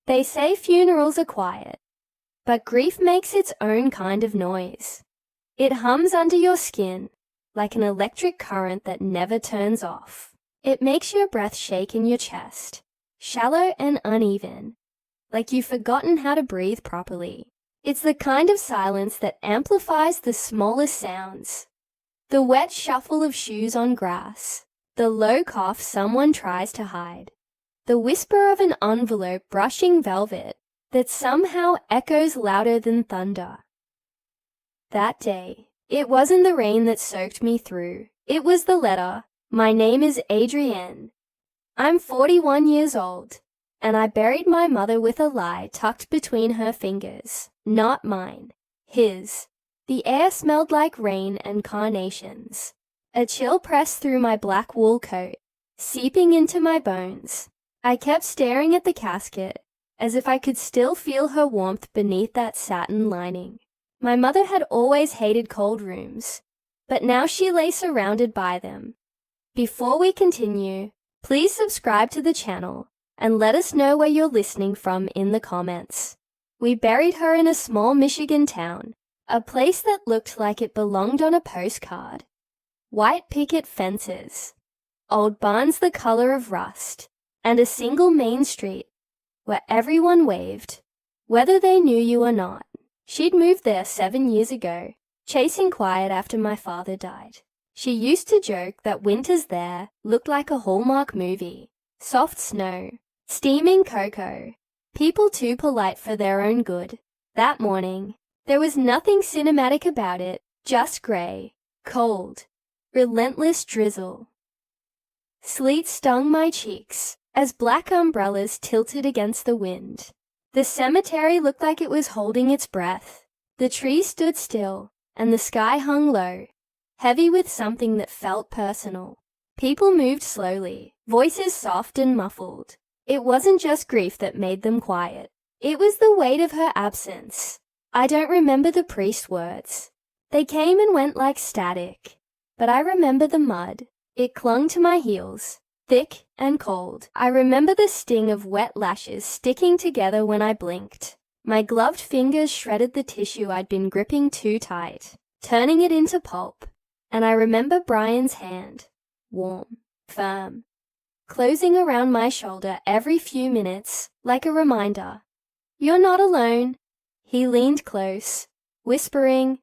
They say funerals are quiet, but grief makes its own kind of noise. It hums under your skin, like an electric current that never turns off. It makes your breath shake in your chest, shallow and uneven, like you've forgotten how to breathe properly. It's the kind of silence that amplifies the smallest sounds. The wet shuffle of shoes on grass, the low cough someone tries to hide, the whisper of an envelope brushing velvet that somehow echoes louder than thunder. That day, it wasn't the rain that soaked me through. It was the letter. My name is Adrienne. I'm 41 years old, and I buried my mother with a lie tucked between her fingers. Not mine, his. The air smelled like rain and carnations. A chill pressed through my black wool coat, seeping into my bones. I kept staring at the casket, as if I could still feel her warmth beneath that satin lining. My mother had always hated cold rooms, but now she lay surrounded by them. Before we continue, please subscribe to the channel and let us know where you're listening from in the comments. We buried her in a small Michigan town, a place that looked like it belonged on a postcard. White picket fences, old barns the color of rust, and a single main street where everyone waved, whether they knew you or not. She'd moved there 7 years ago, chasing quiet after my father died. She used to joke that winters there looked like a Hallmark movie. Soft snow, steaming cocoa, people too polite for their own good. That morning, there was nothing cinematic about it, just gray, cold, relentless drizzle. Sleet stung my cheeks as black umbrellas tilted against the wind. The cemetery looked like it was holding its breath. The trees stood still, and the sky hung low, heavy with something that felt personal. People moved slowly, voices soft and muffled. It wasn't just grief that made them quiet. It was the weight of her absence. I don't remember the priest's words. They came and went like static. But I remember the mud. It clung to my heels, thick and cold. I remember the sting of wet lashes sticking together when I blinked. My gloved fingers shredded the tissue I'd been gripping too tight, turning it into pulp. And I remember Brian's hand, warm, firm, closing around my shoulder every few minutes, like a reminder. You're not alone. He leaned close, whispering,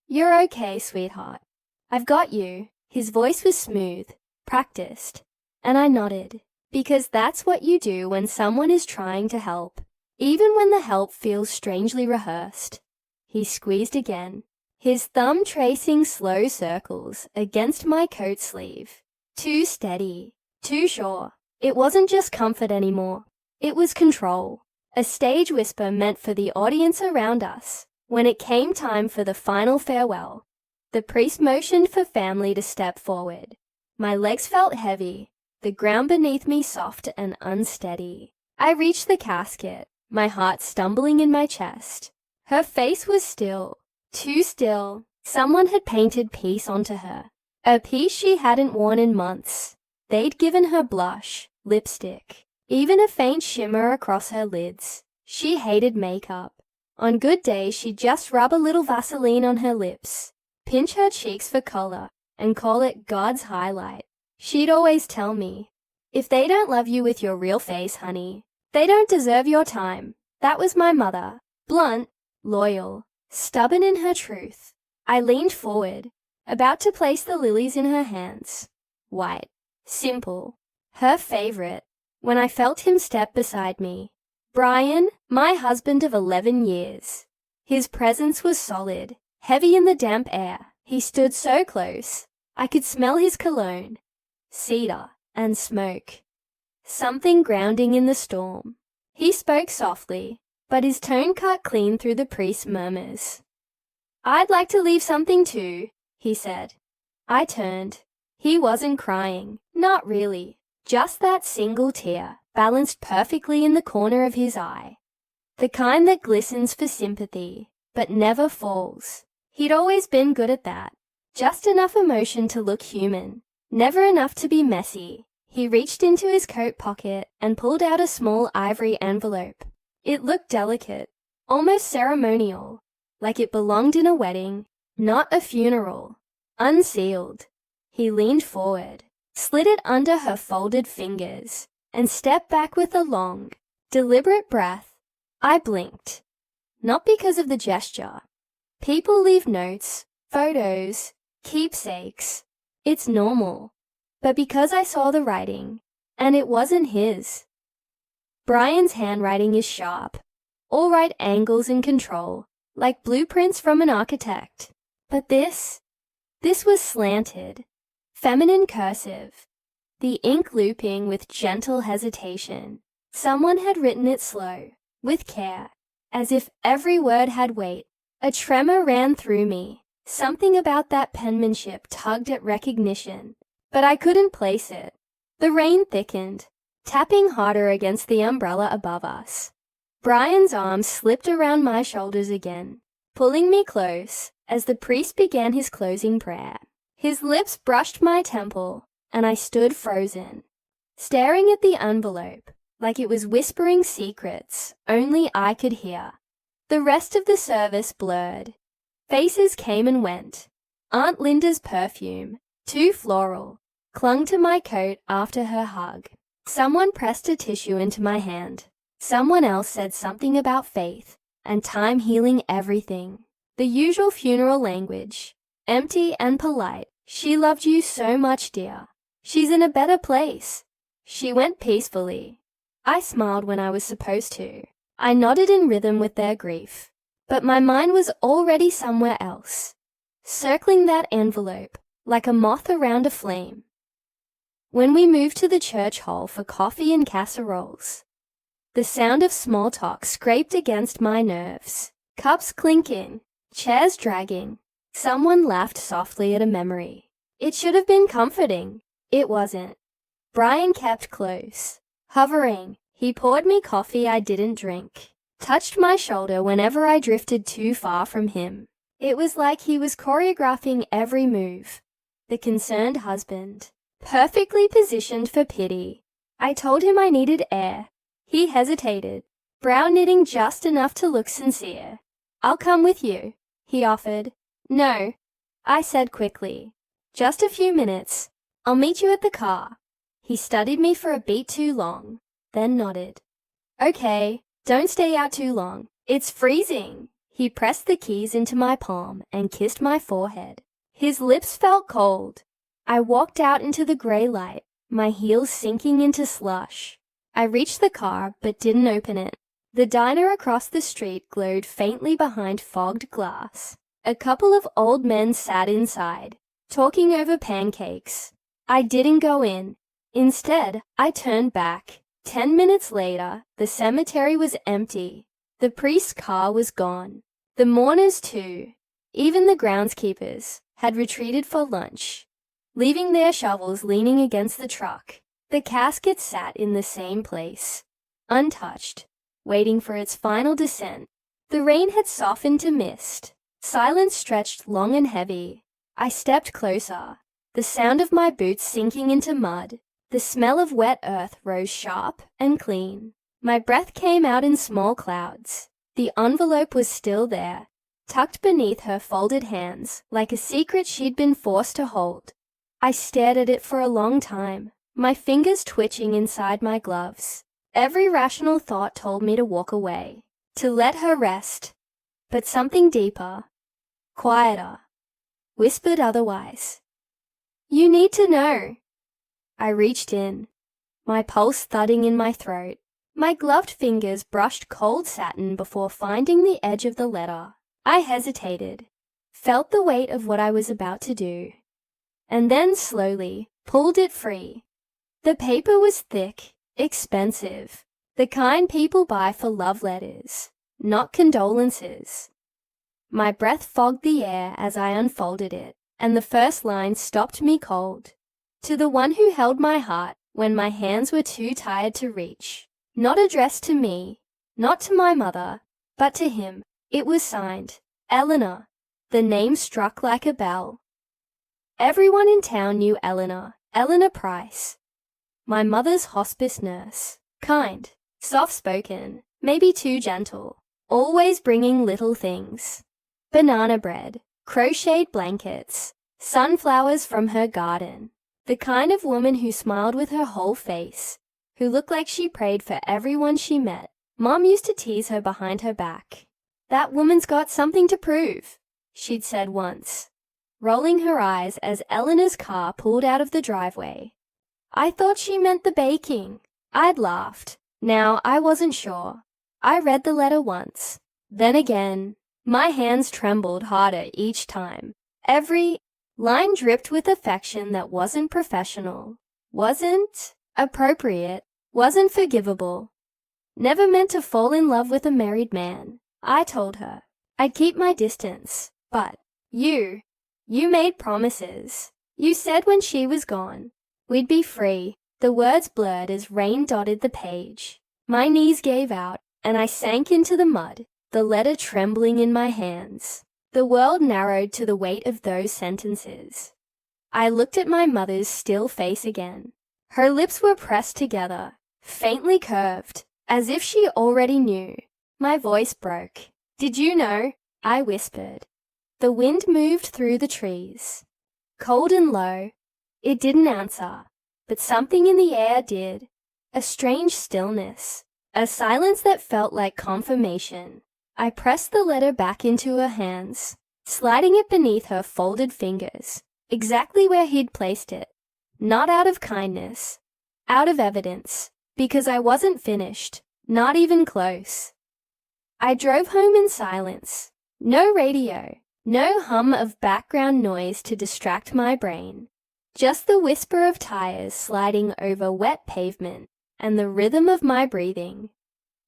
You're okay, sweetheart. I've got you. His voice was smooth, practiced, and I nodded, because that's what you do when someone is trying to help, even when the help feels strangely rehearsed. He squeezed again, his thumb tracing slow circles against my coat sleeve. Too steady, too sure. It wasn't just comfort anymore. It was control, a stage whisper meant for the audience around us. When it came time for the final farewell, the priest motioned for family to step forward. My legs felt heavy, the ground beneath me soft and unsteady. I reached the casket, my heart stumbling in my chest. Her face was still, too still. Someone had painted peace onto her, a piece she hadn't worn in months. They'd given her blush, lipstick, even a faint shimmer across her lids. She hated makeup. On good days she'd just rub a little Vaseline on her lips, pinch her cheeks for color, and call it God's highlight. She'd always tell me, if they don't love you with your real face, honey, they don't deserve your time. That was my mother, blunt, loyal, stubborn in her truth. I leaned forward, about to place the lilies in her hands. White, simple, her favorite, when I felt him step beside me. Brian, my husband of 11 years. His presence was solid, heavy in the damp air. He stood so close, I could smell his cologne, cedar, and smoke. Something grounding in the storm. He spoke softly, but his tone cut clean through the priest's murmurs. I'd like to leave something too, he said. I turned. He wasn't crying, not really, just that single tear, balanced perfectly in the corner of his eye. The kind that glistens for sympathy, but never falls. He'd always been good at that. Just enough emotion to look human, never enough to be messy. He reached into his coat pocket and pulled out a small ivory envelope. It looked delicate, almost ceremonial, like it belonged in a wedding, not a funeral. Unsealed. He leaned forward, slid it under her folded fingers, and stepped back with a long, deliberate breath. I blinked. Not because of the gesture. People leave notes, photos, keepsakes. It's normal. But because I saw the writing, and it wasn't his. Brian's handwriting is sharp, all right angles and control, like blueprints from an architect. But this was slanted, feminine cursive, the ink looping with gentle hesitation. Someone had written it slow, with care, as if every word had weight. A tremor ran through me. Something about that penmanship tugged at recognition, but I couldn't place it. The rain thickened, tapping harder against the umbrella above us. Brian's arm slipped around my shoulders again, pulling me close as the priest began his closing prayer. His lips brushed my temple, and I stood frozen, staring at the envelope like it was whispering secrets only I could hear. The rest of the service blurred. Faces came and went. Aunt Linda's perfume, too floral, clung to my coat after her hug. Someone pressed a tissue into my hand. Someone else said something about faith and time healing everything. The usual funeral language, empty and polite. She loved you so much, dear. She's in a better place. She went peacefully. I smiled when I was supposed to. I nodded in rhythm with their grief. But my mind was already somewhere else, circling that envelope like a moth around a flame. When we moved to the church hall for coffee and casseroles, the sound of small talk scraped against my nerves. Cups clinking, chairs dragging. Someone laughed softly at a memory. It should have been comforting. It wasn't. Brian kept close, hovering. He poured me coffee I didn't drink, touched my shoulder whenever I drifted too far from him. It was like he was choreographing every move. The concerned husband, perfectly positioned for pity. I told him I needed air. He hesitated, brow knitting just enough to look sincere. I'll come with you, he offered. No, I said quickly. Just a few minutes. I'll meet you at the car. He studied me for a beat too long, then nodded. Okay, don't stay out too long. It's freezing. He pressed the keys into my palm and kissed my forehead. His lips felt cold. I walked out into the gray light, my heels sinking into slush. I reached the car but didn't open it. The diner across the street glowed faintly behind fogged glass. A couple of old men sat inside, talking over pancakes. I didn't go in. Instead, I turned back. 10 minutes later, the cemetery was empty. The priest's car was gone. The mourners too, even the groundskeepers, had retreated for lunch, leaving their shovels leaning against the truck. The casket sat in the same place, untouched, waiting for its final descent. The rain had softened to mist. Silence stretched long and heavy. I stepped closer, the sound of my boots sinking into mud. The smell of wet earth rose sharp and clean. My breath came out in small clouds. The envelope was still there, tucked beneath her folded hands, like a secret she'd been forced to hold. I stared at it for a long time, my fingers twitching inside my gloves. Every rational thought told me to walk away, to let her rest. But something deeper, quieter, whispered otherwise. You need to know. I reached in, my pulse thudding in my throat. My gloved fingers brushed cold satin before finding the edge of the letter. I hesitated, felt the weight of what I was about to do, and then slowly pulled it free. The paper was thick, expensive, the kind people buy for love letters, not condolences. My breath fogged the air as I unfolded it, and the first line stopped me cold. To the one who held my heart when my hands were too tired to reach. Not addressed to me, not to my mother, but to him. It was signed, Eleanor. The name struck like a bell. Everyone in town knew Eleanor Price. My mother's hospice nurse, kind, soft-spoken, maybe too gentle, always bringing little things. Banana bread, crocheted blankets, sunflowers from her garden. The kind of woman who smiled with her whole face, who looked like she prayed for everyone she met. Mom used to tease her behind her back. "That woman's got something to prove," she'd said once, rolling her eyes as Eleanor's car pulled out of the driveway. I thought she meant the baking. I'd laughed. Now, I wasn't sure. I read the letter once. Then again, my hands trembled harder each time. Every line dripped with affection that wasn't professional, wasn't appropriate, wasn't forgivable. Never meant to fall in love with a married man. I told her I'd keep my distance, but you made promises. You said when she was gone, we'd be free. The words blurred as rain dotted the page. My knees gave out, and I sank into the mud, the letter trembling in my hands. The world narrowed to the weight of those sentences. I looked at my mother's still face again. Her lips were pressed together, faintly curved, as if she already knew. My voice broke. "Did you know?" I whispered. The wind moved through the trees. Cold and low. It didn't answer, but something in the air did. A strange stillness, a silence that felt like confirmation. I pressed the letter back into her hands, sliding it beneath her folded fingers, exactly where he'd placed it. Not out of kindness, out of evidence, because I wasn't finished, not even close. I drove home in silence. No radio, no hum of background noise to distract my brain. Just the whisper of tires sliding over wet pavement and the rhythm of my breathing.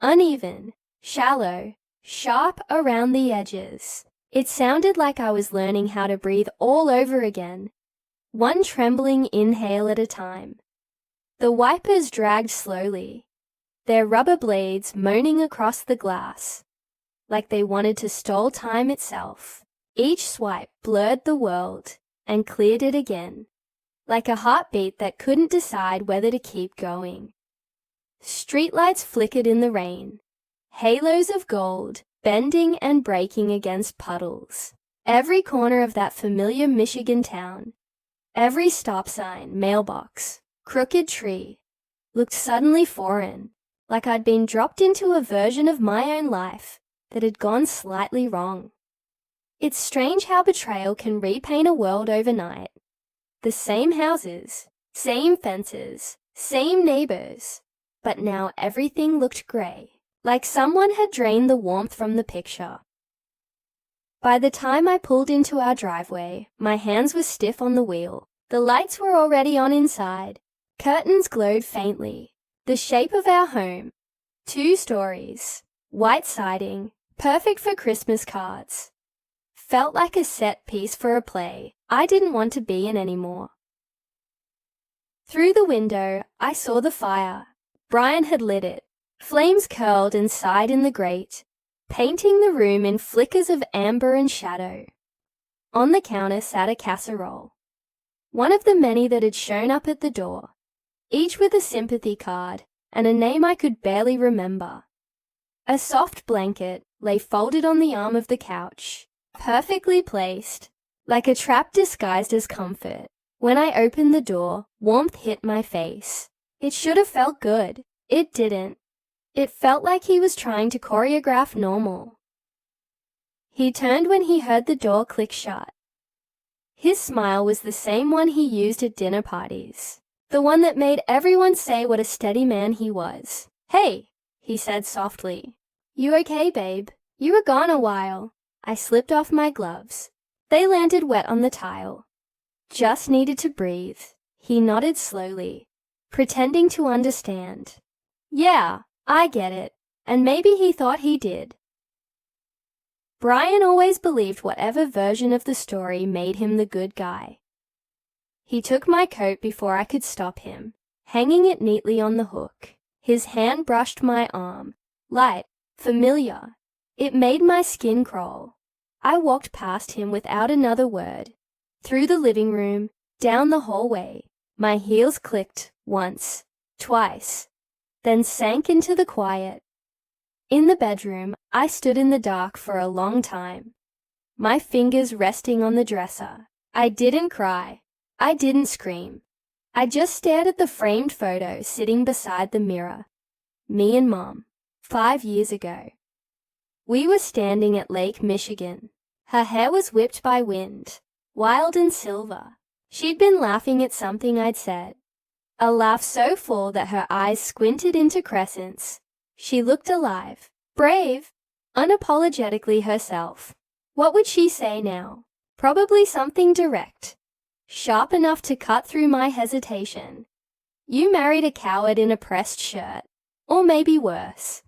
Uneven, shallow, sharp around the edges. It sounded like I was learning how to breathe all over again, one trembling inhale at a time. The wipers dragged slowly, their rubber blades moaning across the glass, like they wanted to stall time itself. Each swipe blurred the world and cleared it again, like a heartbeat that couldn't decide whether to keep going. Streetlights flickered in the rain, halos of gold bending and breaking against puddles. Every corner of that familiar Michigan town, every stop sign, mailbox, crooked tree, looked suddenly foreign, like I'd been dropped into a version of my own life that had gone slightly wrong. It's strange how betrayal can repaint a world overnight. The same houses, same fences, same neighbors, but now everything looked gray, like someone had drained the warmth from the picture. By the time I pulled into our driveway, my hands were stiff on the wheel. The lights were already on inside. Curtains glowed faintly. The shape of our home, 2 stories, white siding, perfect for Christmas cards, felt like a set piece for a play I didn't want to be in anymore. Through the window, I saw the fire. Brian had lit it. Flames curled and sighed in the grate, painting the room in flickers of amber and shadow. On the counter sat a casserole, one of the many that had shown up at the door, each with a sympathy card and a name I could barely remember. A soft blanket lay folded on the arm of the couch, perfectly placed, like a trap disguised as comfort. When I opened the door, warmth hit my face. It should have felt good. It didn't. It felt like he was trying to choreograph normal. He turned when he heard the door click shut. His smile was the same one he used at dinner parties, the one that made everyone say what a steady man he was. "Hey," he said softly. "You okay, babe? You were gone a while." I slipped off my gloves. They landed wet on the tile. "Just needed to breathe." He nodded slowly, pretending to understand. "Yeah, I get it." And maybe he thought he did. Brian always believed whatever version of the story made him the good guy. He took my coat before I could stop him, hanging it neatly on the hook. His hand brushed my arm, light, familiar. It made my skin crawl. I walked past him without another word, through the living room, down the hallway. My heels clicked once, twice, then sank into the quiet. In the bedroom, I stood in the dark for a long time, my fingers resting on the dresser. I didn't cry. I didn't scream. I just stared at the framed photo sitting beside the mirror. Me and Mom, 5 years ago. We were standing at Lake Michigan. Her hair was whipped by wind, wild and silver. She'd been laughing at something I'd said. A laugh so full that her eyes squinted into crescents. She looked alive, brave, unapologetically herself. What would she say now? Probably something direct, sharp enough to cut through my hesitation. You married a coward in a pressed shirt. Or maybe worse.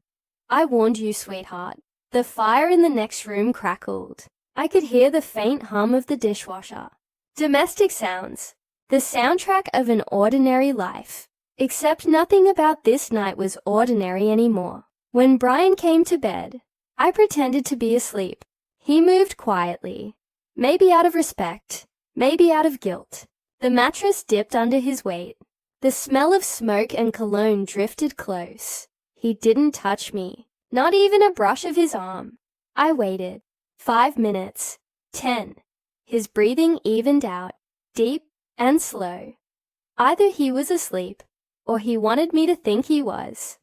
I warned you, sweetheart. The fire in the next room crackled. I could hear the faint hum of the dishwasher. Domestic sounds. The soundtrack of an ordinary life. Except nothing about this night was ordinary anymore. When Brian came to bed, I pretended to be asleep. He moved quietly. Maybe out of respect. Maybe out of guilt. The mattress dipped under his weight. The smell of smoke and cologne drifted close. He didn't touch me. Not even a brush of his arm. I waited. 5 minutes. 10. His breathing evened out, deep and slow. Either he was asleep, or he wanted me to think he was.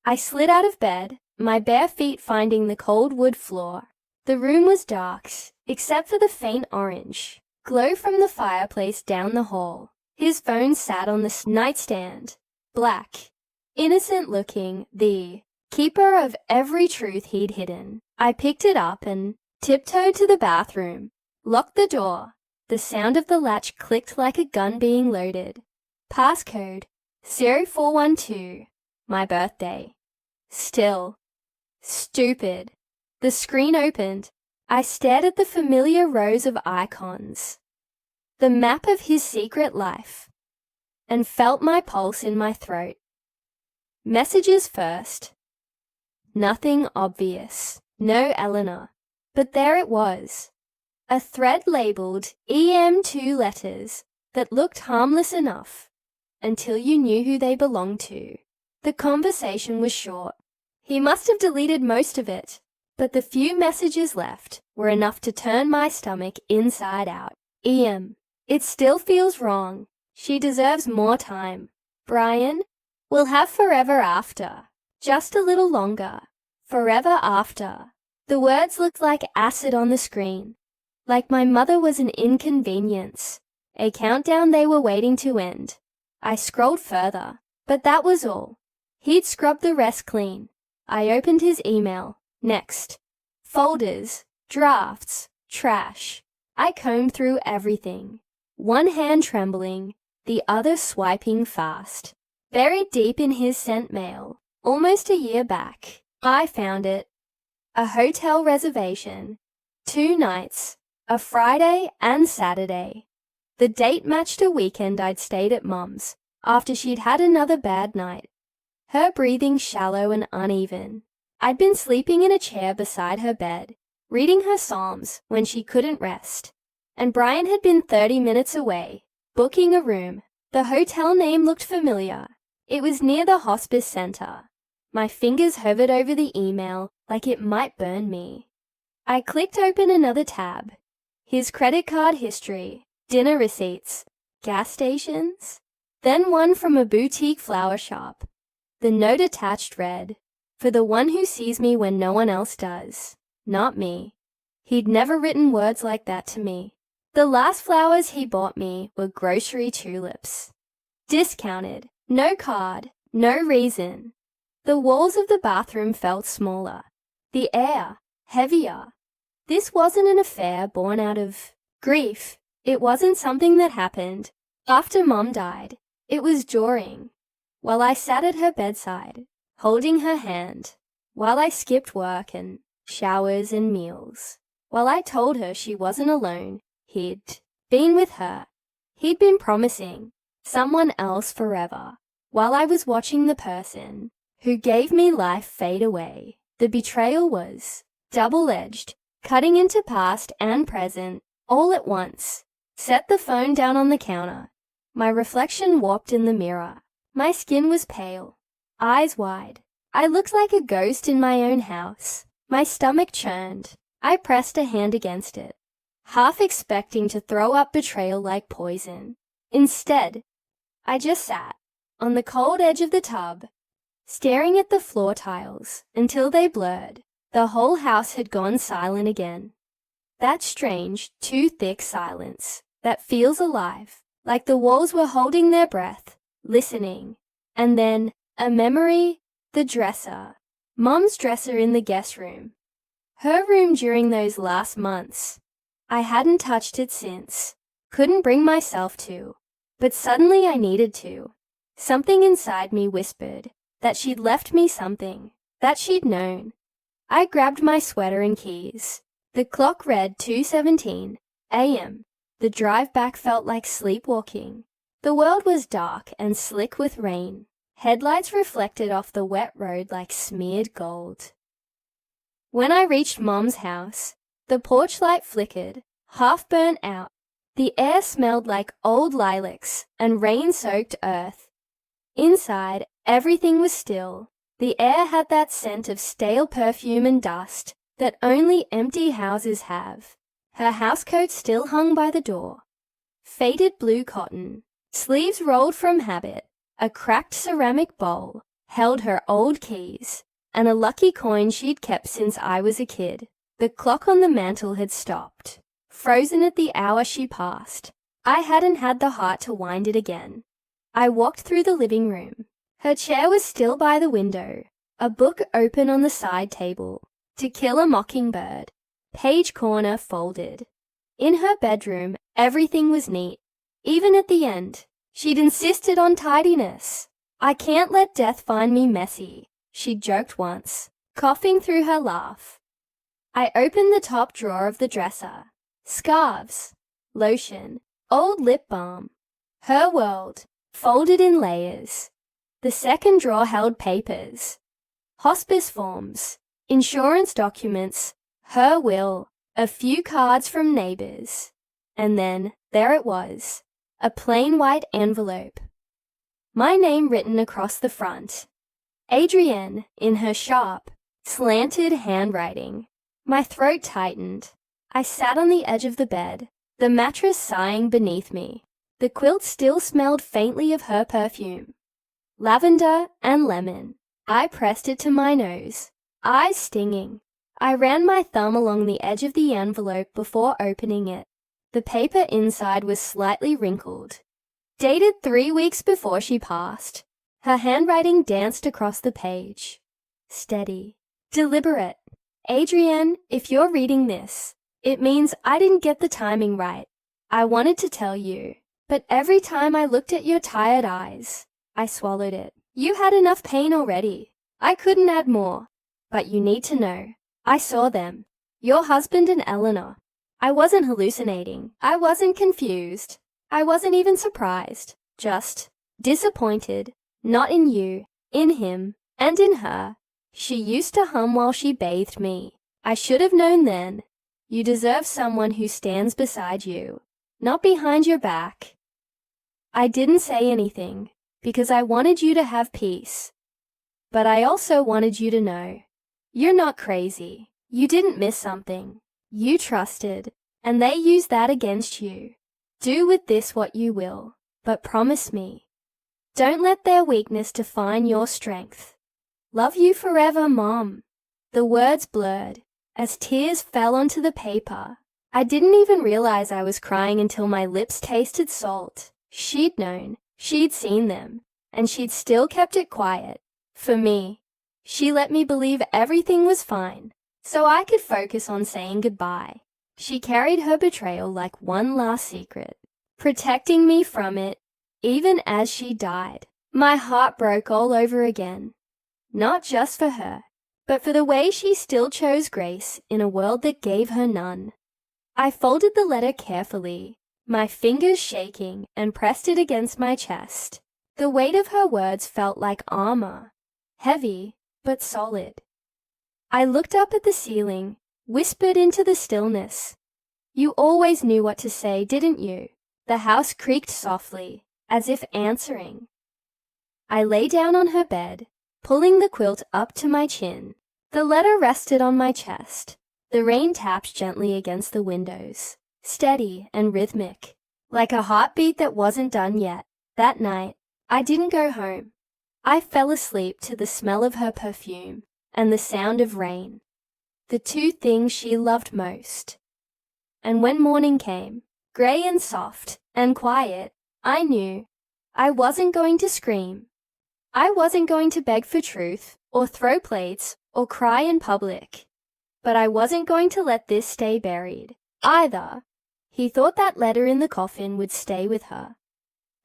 I slid out of bed, my bare feet finding the cold wood floor. The room was dark, except for the faint orange glow from the fireplace down the hall. His phone sat on the nightstand, black, innocent looking, the keeper of every truth he'd hidden. I picked it up and tiptoed to the bathroom, locked the door. The sound of the latch clicked like a gun being loaded. Passcode 0412, my birthday. Still. Stupid. The screen opened. I stared at the familiar rows of icons. The map of his secret life. And felt my pulse in my throat. Messages first. Nothing obvious. No Eleanor. But there it was. A thread labeled EM2 letters that looked harmless enough until you knew who they belonged to. The conversation was short. He must have deleted most of it. But the few messages left were enough to turn my stomach inside out. EM. It still feels wrong. She deserves more time. Brian. We'll have forever after. Just a little longer. Forever after. The words looked like acid on the screen. Like my mother was an inconvenience. A countdown they were waiting to end. I scrolled further. But that was all. He'd scrubbed the rest clean. I opened his email. Next. Folders, drafts, trash. I combed through everything. One hand trembling, the other swiping fast. Buried deep in his sent mail, almost a year back, I found it. A hotel reservation. 2 nights, a Friday and Saturday. The date matched a weekend I'd stayed at Mum's, after she'd had another bad night. Her breathing shallow and uneven. I'd been sleeping in a chair beside her bed, reading her psalms when she couldn't rest. And Brian had been 30 minutes away, booking a room. The hotel name looked familiar. It was near the hospice center. My fingers hovered over the email like it might burn me. I clicked open another tab. His credit card history, dinner receipts, gas stations. Then one from a boutique flower shop. The note attached read, "For the one who sees me when no one else does." Not me. He'd never written words like that to me. The last flowers he bought me were grocery tulips. Discounted. No card. No reason. The walls of the bathroom felt smaller. The air, heavier. This wasn't an affair born out of grief. It wasn't something that happened after Mom died. It was during. While I sat at her bedside, holding her hand. While I skipped work and showers and meals. While I told her she wasn't alone. He'd been with her. He'd been promising someone else forever. While I was watching the person who gave me life fade away. The betrayal was double-edged, cutting into past and present, all at once. Set the phone down on the counter. My reflection warped in the mirror. My skin was pale, eyes wide. I looked like a ghost in my own house. My stomach churned. I pressed a hand against it, half expecting to throw up betrayal like poison. Instead, I just sat on the cold edge of the tub, staring at the floor tiles until they blurred. The whole house had gone silent again. That strange, too thick silence that feels alive, like the walls were holding their breath, listening. And then, a memory, the dresser. Mom's dresser in the guest room. Her room during those last months. I hadn't touched it since. Couldn't bring myself to. But suddenly I needed to. Something inside me whispered that she'd left me something, that she'd known. I grabbed my sweater and keys. The clock read 2:17 a.m. The drive back felt like sleepwalking. The world was dark and slick with rain. Headlights reflected off the wet road like smeared gold. When I reached Mom's house, the porch light flickered, half burnt out. The air smelled like old lilacs and rain-soaked earth. Inside, everything was still. The air had that scent of stale perfume and dust that only empty houses have. Her housecoat still hung by the door. Faded blue cotton, sleeves rolled from habit. A cracked ceramic bowl held her old keys and a lucky coin she'd kept since I was a kid. The clock on the mantel had stopped, frozen at the hour she passed. I hadn't had the heart to wind it again. I walked through the living room. Her chair was still by the window, a book open on the side table. To Kill a Mockingbird, page corner folded. In her bedroom, everything was neat. Even at the end, she'd insisted on tidiness. I can't let death find me messy, she joked once, coughing through her laugh. I opened the top drawer of the dresser. Scarves, lotion, old lip balm. Her world, folded in layers. The second drawer held papers. Hospice forms, insurance documents, her will, a few cards from neighbors. And then, there it was, a plain white envelope. My name written across the front. Adrienne, in her sharp, slanted handwriting. My throat tightened. I sat on the edge of the bed, the mattress sighing beneath me. The quilt still smelled faintly of her perfume. Lavender and lemon. I pressed it to my nose, eyes stinging. I ran my thumb along the edge of the envelope before opening it. The paper inside was slightly wrinkled. Dated 3 weeks before she passed. Her handwriting danced across the page. Steady. Deliberate. Adrienne, if you're reading this, it means I didn't get the timing right. I wanted to tell you, but every time I looked at your tired eyes, I swallowed it. You had enough pain already. I couldn't add more. But you need to know. I saw them. Your husband and Eleanor. I wasn't hallucinating. I wasn't confused. I wasn't even surprised. Just disappointed. Not in you, in him, and in her. She used to hum while she bathed me. I should have known then. You deserve someone who stands beside you, not behind your back. I didn't say anything, because I wanted you to have peace. But I also wanted you to know. You're not crazy. You didn't miss something. You trusted, and they used that against you. Do with this what you will, but promise me. Don't let their weakness define your strength. Love you forever, Mom. The words blurred as tears fell onto the paper. I didn't even realize I was crying until my lips tasted salt. She'd known, she'd seen them, and she'd still kept it quiet. For me, she let me believe everything was fine, so I could focus on saying goodbye. She carried her betrayal like one last secret, protecting me from it, even as she died. My heart broke all over again. Not just for her, but for the way she still chose grace in a world that gave her none. I folded the letter carefully, my fingers shaking, and pressed it against my chest. The weight of her words felt like armor, heavy but solid. I looked up at the ceiling, whispered into the stillness. You always knew what to say, didn't you? The house creaked softly, as if answering. I lay down on her bed, pulling the quilt up to my chin. The letter rested on my chest. The rain tapped gently against the windows, steady and rhythmic, like a heartbeat that wasn't done yet. That night, I didn't go home. I fell asleep to the smell of her perfume and the sound of rain, the two things she loved most. And when morning came, gray and soft and quiet, I knew I wasn't going to scream. I wasn't going to beg for truth or throw plates or cry in public. But I wasn't going to let this stay buried, either. He thought that letter in the coffin would stay with her,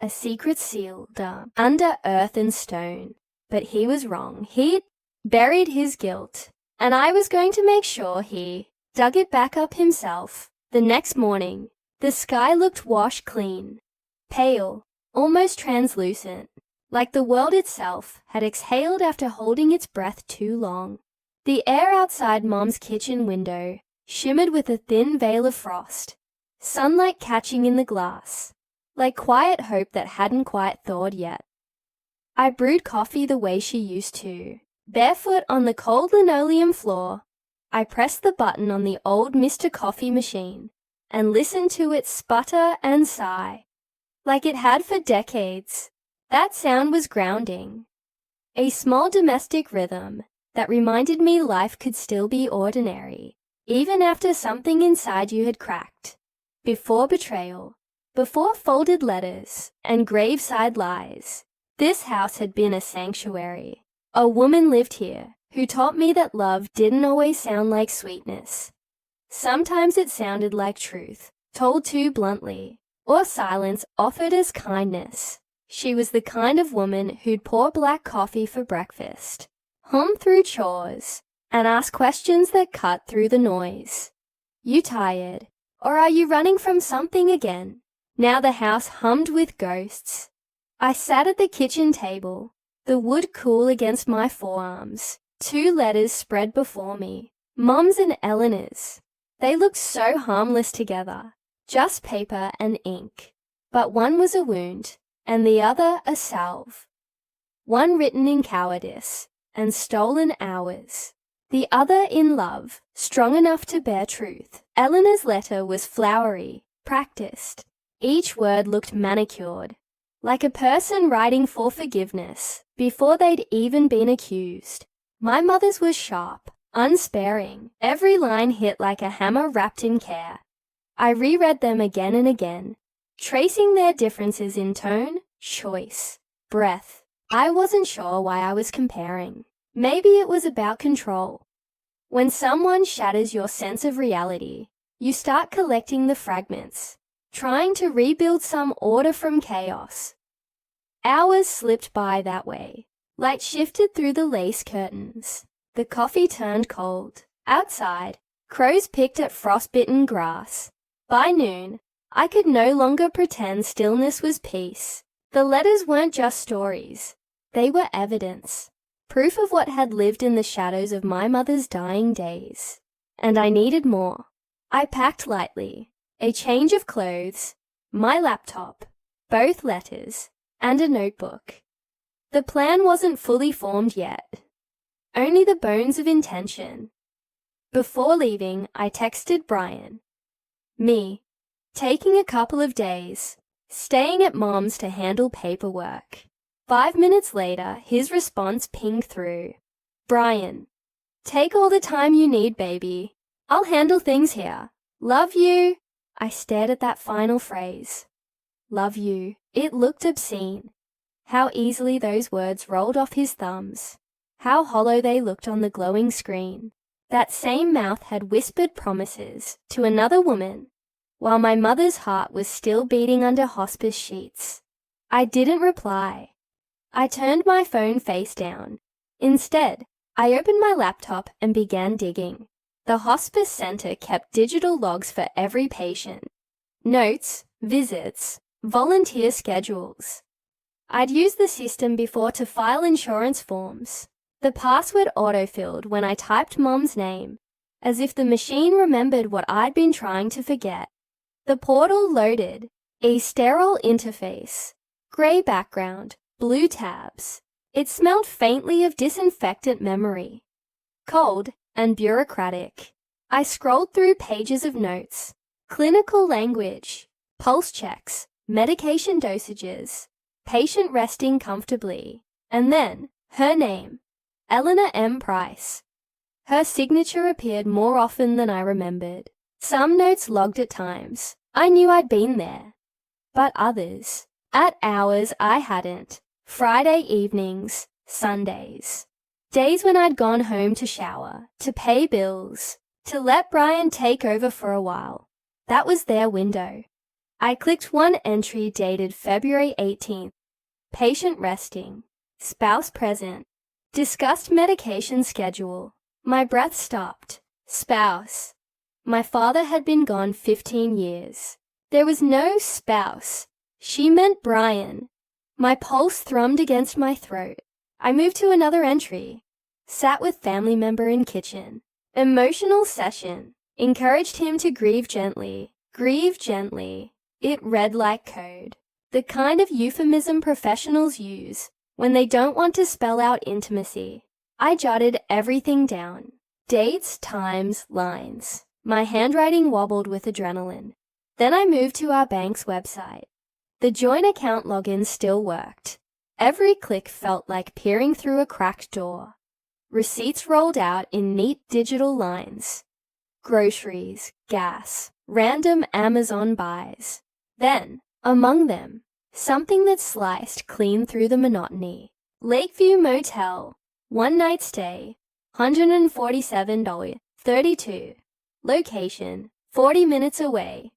a secret sealed under earth and stone. But he was wrong. He'd buried his guilt, and I was going to make sure he dug it back up himself. The next morning, the sky looked washed clean, pale, almost translucent, like the world itself had exhaled after holding its breath too long. The air outside Mom's kitchen window shimmered with a thin veil of frost, sunlight catching in the glass, like quiet hope that hadn't quite thawed yet. I brewed coffee the way she used to, barefoot on the cold linoleum floor. I pressed the button on the old Mr. Coffee machine and listened to it sputter and sigh, like it had for decades. That sound was grounding, a small domestic rhythm that reminded me life could still be ordinary, even after something inside you had cracked. Before betrayal, before folded letters and graveside lies, this house had been a sanctuary. A woman lived here who taught me that love didn't always sound like sweetness. Sometimes it sounded like truth, told too bluntly, or silence offered as kindness. She was the kind of woman who'd pour black coffee for breakfast, hum through chores, and ask questions that cut through the noise. You tired? Or are you running from something again? Now the house hummed with ghosts. I sat at the kitchen table, the wood cool against my forearms, two letters spread before me, Mom's and Eleanor's. They looked so harmless together, just paper and ink. But one was a wound, and the other a salve. One written in cowardice and stolen hours, the other in love, strong enough to bear truth. Eleanor's letter was flowery, practiced. Each word looked manicured, like a person writing for forgiveness before they'd even been accused. My mother's was sharp, unsparing, every line hit like a hammer wrapped in care. I reread them again and again, tracing their differences in tone, choice, breath. I wasn't sure why I was comparing. Maybe it was about control. When someone shatters your sense of reality, you start collecting the fragments, trying to rebuild some order from chaos. Hours slipped by that way. Light shifted through the lace curtains. The coffee turned cold. Outside, crows picked at frostbitten grass. By noon, I could no longer pretend stillness was peace. The letters weren't just stories. They were evidence, proof of what had lived in the shadows of my mother's dying days. And I needed more. I packed lightly, a change of clothes, my laptop, both letters, and a notebook. The plan wasn't fully formed yet, only the bones of intention. Before leaving, I texted Brian. Me, taking a couple of days, staying at Mom's to handle paperwork. 5 minutes later, his response pinged through. Brian, take all the time you need, baby. I'll handle things here. Love you. I stared at that final phrase. Love you. It looked obscene. How easily those words rolled off his thumbs. How hollow they looked on the glowing screen. That same mouth had whispered promises to another woman, while my mother's heart was still beating under hospice sheets. I didn't reply. I turned my phone face down. Instead, I opened my laptop and began digging. The hospice center kept digital logs for every patient. Notes, visits, volunteer schedules. I'd used the system before to file insurance forms. The password autofilled when I typed Mom's name, as if the machine remembered what I'd been trying to forget. The portal loaded, a sterile interface, gray background, blue tabs. It smelled faintly of disinfectant memory. Cold and bureaucratic. I scrolled through pages of notes, clinical language, pulse checks, medication dosages, patient resting comfortably, and then her name, Eleanor M. Price. Her signature appeared more often than I remembered. Some notes logged at times. I knew I'd been there. But others, at hours I hadn't. Friday evenings, Sundays. Days when I'd gone home to shower, to pay bills, to let Brian take over for a while. That was their window. I clicked one entry dated February 18th. Patient resting. Spouse present. Discussed medication schedule. My breath stopped. Spouse. My father had been gone 15 years. There was no spouse. She meant Brian. My pulse thrummed against my throat. I moved to another entry. Sat with family member in kitchen. Emotional session. Encouraged him to grieve gently. Grieve gently. It read like code. The kind of euphemism professionals use when they don't want to spell out intimacy. I jotted everything down. Dates, times, lines. My handwriting wobbled with adrenaline. Then I moved to our bank's website. The joint account login still worked. Every click felt like peering through a cracked door. Receipts rolled out in neat digital lines. Groceries, gas, random Amazon buys. Then, among them, something that sliced clean through the monotony. Lakeview Motel, one night stay, $147.32. Location, 40 minutes away.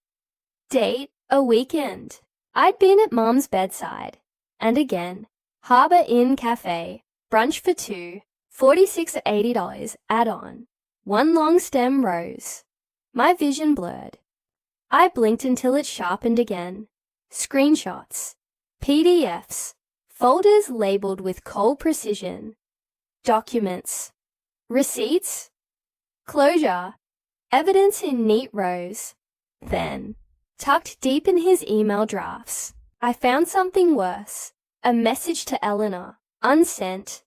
Date, a weekend. I'd been at Mom's bedside. And again, Harbor Inn Cafe, brunch for two, $46.80 add-on. One long stem rose. My vision blurred. I blinked until it sharpened again. Screenshots. PDFs. Folders labeled with cold precision. Documents. Receipts. Closure. Evidence in neat rows. Then, tucked deep in his email drafts, I found something worse. A message to Eleanor, unsent.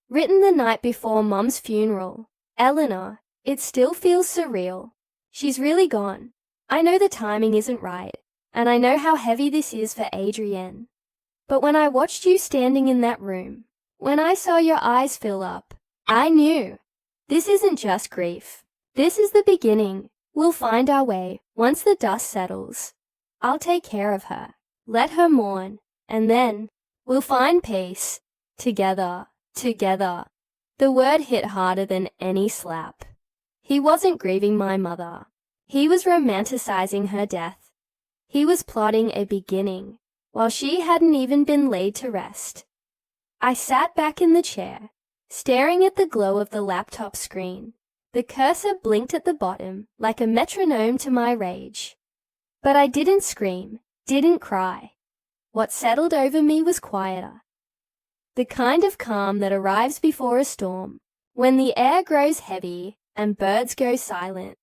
Written the night before Mom's funeral. Eleanor, it still feels surreal. She's really gone. I know the timing isn't right, and I know how heavy this is for Adrienne. But when I watched you standing in that room, when I saw your eyes fill up, I knew. This isn't just grief. This is the beginning. We'll find our way once the dust settles. I'll take care of her. Let her mourn, and then we'll find peace. Together, together. The word hit harder than any slap. He wasn't grieving my mother. He was romanticizing her death. He was plotting a beginning, while she hadn't even been laid to rest. I sat back in the chair, staring at the glow of the laptop screen. The cursor blinked at the bottom like a metronome to my rage. But I didn't scream, didn't cry. What settled over me was quieter. The kind of calm that arrives before a storm, when the air grows heavy and birds go silent.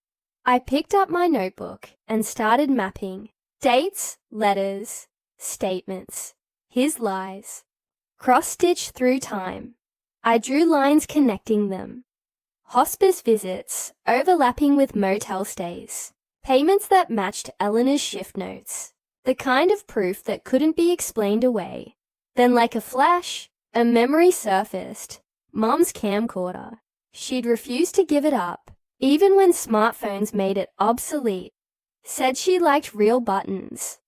I picked up my notebook and started mapping dates, letters, statements, his lies, cross-stitched through time. I drew lines connecting them. Hospice visits, overlapping with motel stays. Payments that matched Eleanor's shift notes. The kind of proof that couldn't be explained away. Then like a flash, a memory surfaced. Mom's camcorder. She'd refused to give it up, even when smartphones made it obsolete. Said she liked real buttons.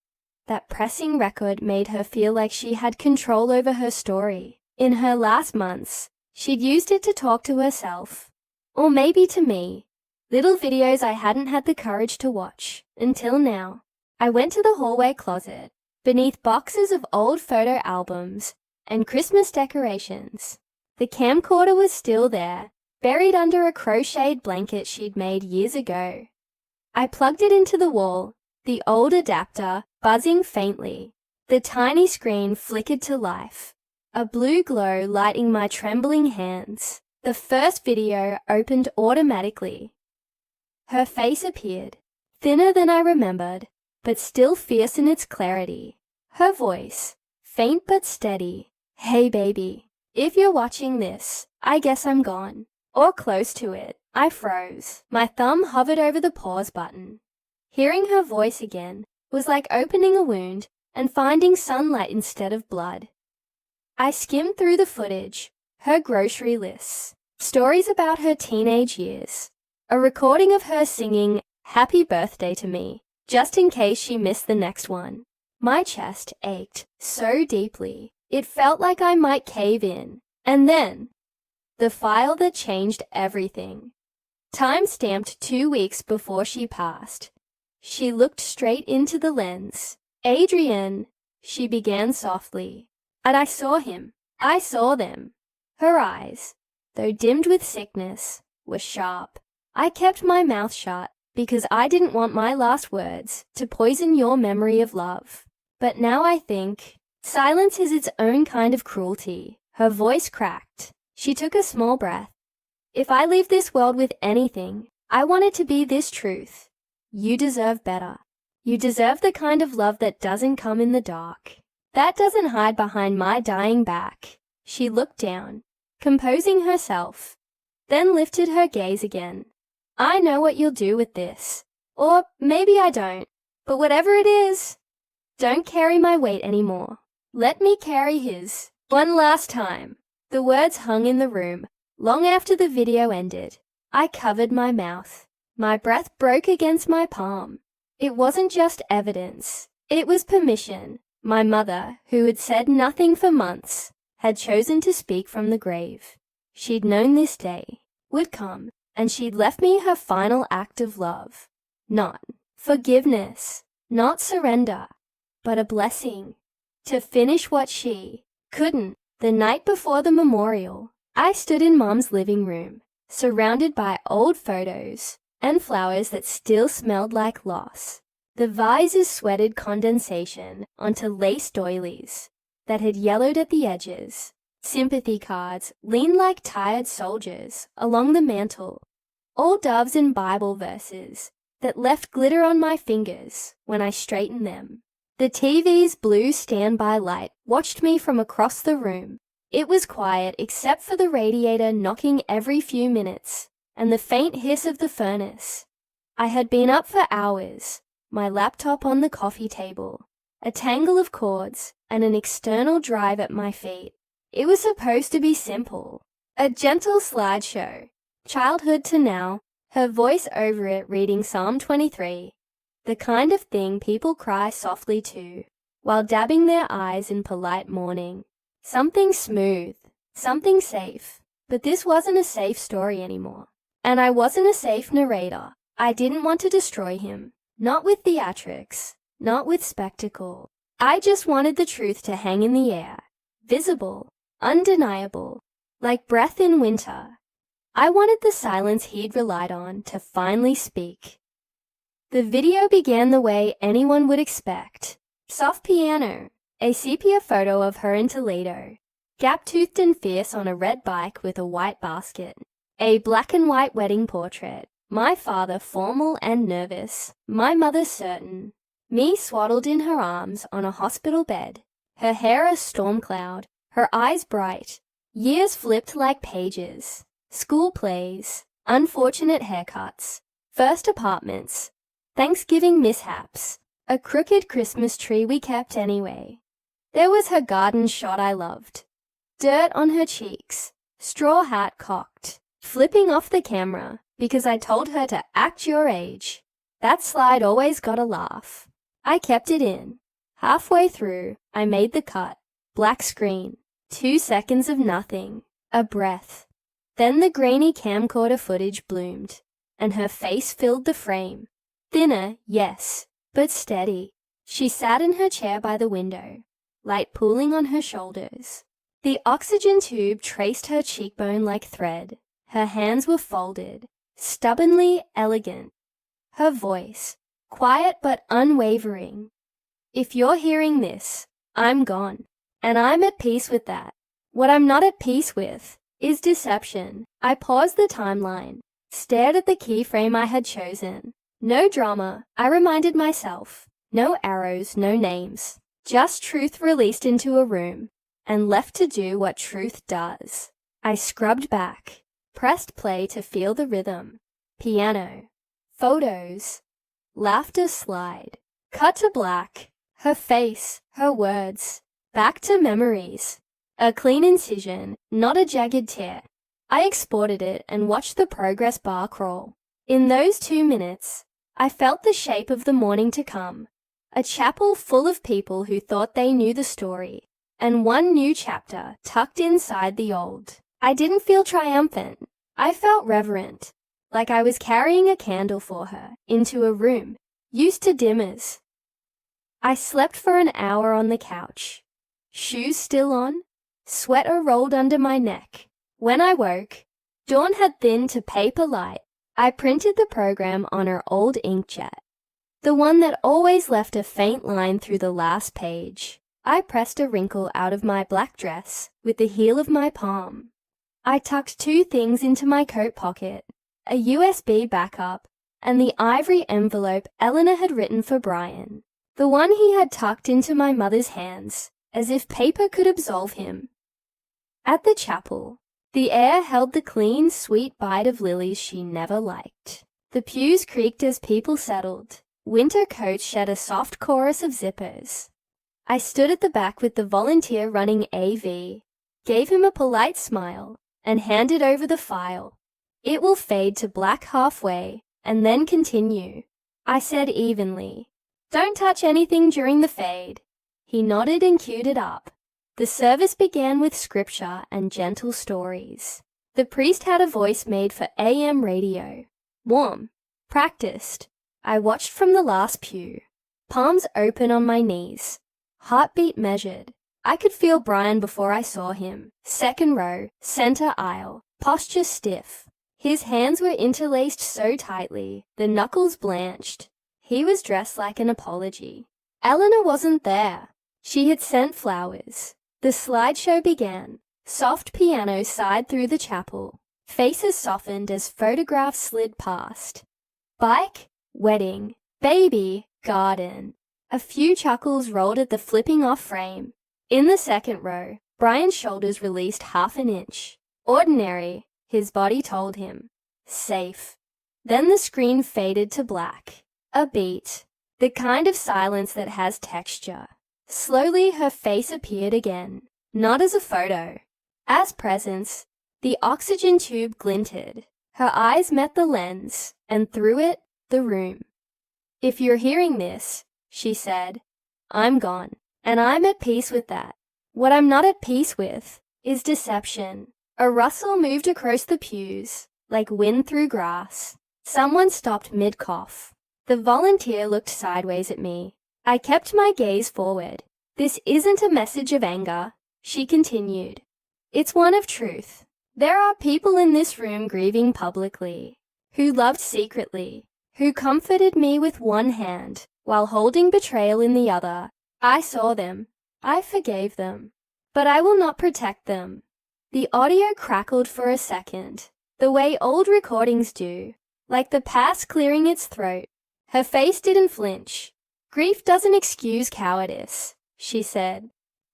That pressing record made her feel like she had control over her story. In her last months, she'd used it to talk to herself. Or maybe to me. Little videos I hadn't had the courage to watch, until now. I went to the hallway closet, beneath boxes of old photo albums and Christmas decorations. The camcorder was still there, buried under a crocheted blanket she'd made years ago. I plugged it into the wall, the old adapter buzzing faintly. The tiny screen flickered to life, a blue glow lighting my trembling hands. The first video opened automatically. Her face appeared, thinner than I remembered, but still fierce in its clarity. Her voice, faint but steady. Hey baby, If you're watching this, I guess I'm gone. Or close to it. I froze. My thumb hovered over the pause button. Hearing her voice again was like opening a wound and finding sunlight instead of blood. I skimmed through the footage, her grocery lists, stories about her teenage years, a recording of her singing "Happy Birthday" to me, just in case she missed the next one. My chest ached so deeply, it felt like I might cave in. And then, the file that changed everything. Time-stamped 2 weeks before she passed. She looked straight into the lens. "Adrian," she began softly. And I saw him. I saw them. Her eyes, though dimmed with sickness, were sharp. I kept my mouth shut because I didn't want my last words to poison your memory of love. But now I think silence is its own kind of cruelty. Her voice cracked. She took a small breath. "If I leave this world with anything, I want it to be this truth. You deserve better. You deserve the kind of love that doesn't come in the dark. That doesn't hide behind my dying back." She looked down, composing herself, then lifted her gaze again. "I know what you'll do with this. Or maybe I don't. But whatever it is, don't carry my weight anymore. Let me carry his. One last time." The words hung in the room, long after the video ended. I covered my mouth. My breath broke against my palm. It wasn't just evidence. It was permission. My mother, who had said nothing for months, had chosen to speak from the grave. She'd known this day would come, and she'd left me her final act of love. Not forgiveness, not surrender, but a blessing. To finish what she couldn't. The night before the memorial, I stood in Mom's living room, surrounded by old photos and flowers that still smelled like loss. The vases sweated condensation onto lace doilies that had yellowed at the edges. Sympathy cards leaned like tired soldiers along the mantel. Old doves and Bible verses that left glitter on my fingers when I straightened them. The TV's blue standby light watched me from across the room. It was quiet except for the radiator knocking every few minutes and the faint hiss of the furnace. I had been up for hours, my laptop on the coffee table, a tangle of cords, and an external drive at my feet. It was supposed to be simple, a gentle slideshow, childhood to now, her voice over it reading Psalm 23. The kind of thing people cry softly to, while dabbing their eyes in polite mourning. Something smooth, something safe. But this wasn't a safe story anymore. And I wasn't a safe narrator. I didn't want to destroy him. Not with theatrics, not with spectacle. I just wanted the truth to hang in the air. Visible, undeniable, like breath in winter. I wanted the silence he'd relied on to finally speak. The video began the way anyone would expect. Soft piano, a sepia photo of her in Toledo, gap-toothed and fierce on a red bike with a white basket. A black and white wedding portrait. My father formal and nervous, my mother certain. Me swaddled in her arms on a hospital bed, her hair a storm cloud, her eyes bright. Years flipped like pages. School plays, unfortunate haircuts, first apartments, Thanksgiving mishaps, a crooked Christmas tree we kept anyway. There was her garden shot I loved. Dirt on her cheeks, straw hat cocked, flipping off the camera because I told her to act your age. That slide always got a laugh. I kept it in. Halfway through, I made the cut. Black screen. 2 seconds of nothing. A breath. Then the grainy camcorder footage bloomed, and her face filled the frame. Thinner, yes, but steady. She sat in her chair by the window, light pooling on her shoulders. The oxygen tube traced her cheekbone like thread. Her hands were folded, stubbornly elegant. Her voice, quiet but unwavering. If you're hearing this, I'm gone, and I'm at peace with that. What I'm not at peace with is deception. I paused the timeline, stared at the keyframe I had chosen. No drama, I reminded myself. No arrows, no names. Just truth released into a room. and left to do what truth does. I scrubbed back, pressed play to feel the rhythm. Piano, photos, laughter slide. Cut to black, her face, her words, back to memories. A clean incision, not a jagged tear. I exported it and watched the progress bar crawl. In those 2 minutes, I felt the shape of the morning to come. A chapel full of people who thought they knew the story, and one new chapter tucked inside the old. I didn't feel triumphant. I felt reverent, like I was carrying a candle for her into a room used to dimmers. I slept for an hour on the couch, shoes still on, sweater rolled under my neck. When I woke, dawn had thinned to paper light. I printed the program on her old inkjet, the one that always left a faint line through the last page. I pressed a wrinkle out of my black dress with the heel of my palm. I tucked 2 things into my coat pocket, a USB backup and the ivory envelope Eleanor had written for Brian, the one he had tucked into my mother's hands, as if paper could absolve him. At the chapel, the air held the clean, sweet bite of lilies she never liked. The pews creaked as people settled. Winter coats shed a soft chorus of zippers. I stood at the back with the volunteer running AV, gave him a polite smile, and handed over the file. It will fade to black halfway, and then continue, I said evenly. Don't touch anything during the fade. He nodded and queued it up. The service began with scripture and gentle stories. The priest had a voice made for AM radio. Warm. Practiced. I watched from the last pew, palms open on my knees, heartbeat measured. I could feel Brian before I saw him. Second row, center aisle, posture stiff. His hands were interlaced so tightly, the knuckles blanched. He was dressed like an apology. Eleanor wasn't there. She had sent flowers. The slideshow began. Soft piano sighed through the chapel. Faces softened as photographs slid past. Bike, wedding, baby, garden. A few chuckles rolled at the flipping off frame. In the second row, Brian's shoulders released half an inch. Ordinary, his body told him. Safe. Then the screen faded to black. A beat. The kind of silence that has texture. Slowly her face appeared again, not as a photo. As presence, the oxygen tube glinted. Her eyes met the lens, and through it, the room. If you're hearing this, she said, I'm gone, and I'm at peace with that. What I'm not at peace with is deception. A rustle moved across the pews, like wind through grass. Someone stopped mid-cough. The volunteer looked sideways at me. I kept my gaze forward. This isn't a message of anger, she continued. It's one of truth. There are people in this room grieving publicly, who loved secretly, who comforted me with one hand while holding betrayal in the other. I saw them. I forgave them. But I will not protect them. The audio crackled for a second, the way old recordings do, like the past clearing its throat. Her face didn't flinch. Grief doesn't excuse cowardice, she said,